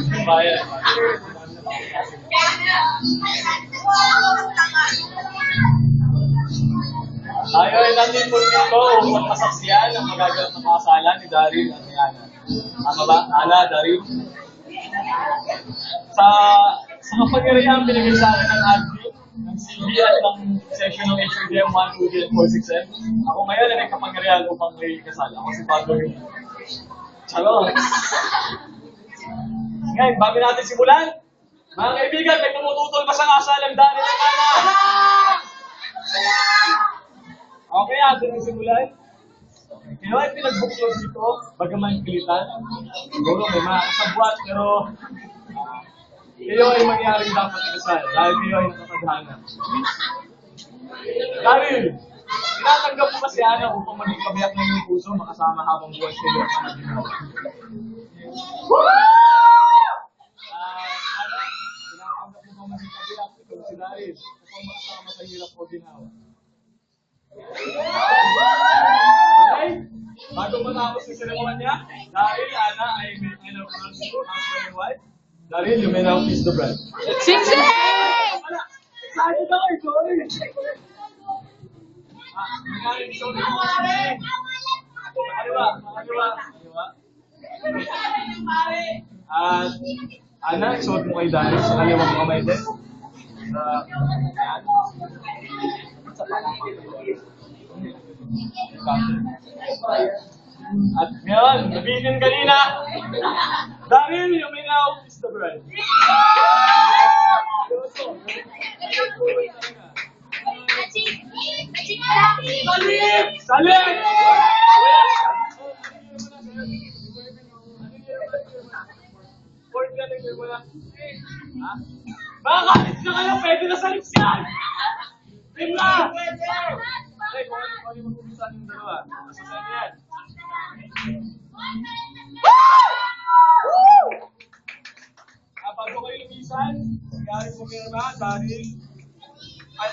Bayan. Tayo ay nandito dito upang masaksiyan ang magaganap na kasalan ni Daryl at ni Ana. Tama ba? Ana, Daryl? Sa kapangyarihan binigay sa akin ng admin, ng CV at ng session ng HRDM 1, 2, and 4, 6, 7. Ako ngayon ay may kapangyarihan upang may kasal. Ako si Father Rini. Charot! Ngayon, bago natin simulan, mga kaibigan, may tumututol ba sa kasalang Daryl at Ana? Okay, atin ang simulan. Kaya ay pinagbuklod dito, bagaman pilitan. Siguro may mga kasabwat, pero kayo ay mangyaring dapat ikasal dahil kayo ay nakatadhana. Daryl, tinatanggap mo ba si Ana upang maging kabiyak ng iyong puso makasama habang buwan kayo ang mga ginawa? Ana, tinatanggap mo ba maging kabiyak ikaw si Daryl upang makasama sa hirap o ginawa? Okay? Bago matapos yung seremonya, Daryl, Ana, I now pronounce you husband and wife. Daryl, you may now kiss the bride. Sing! Excited ako, sorry. Sorry. Makaliwa. At, Ana, isuot mo kay Daryl sa kaliwang kamay din. At ngayon, nabitin kanina, Daryl, you may now kiss the bride. Salim! Port ka nang mo na. Ha? Bakit na kayo? Pwede na sa lips yan! Team na! Hey, kung ano mag-umisan yung dalawa. Nasusan yan. Bago kayo lumisan, Daryl pumirma, Daryl,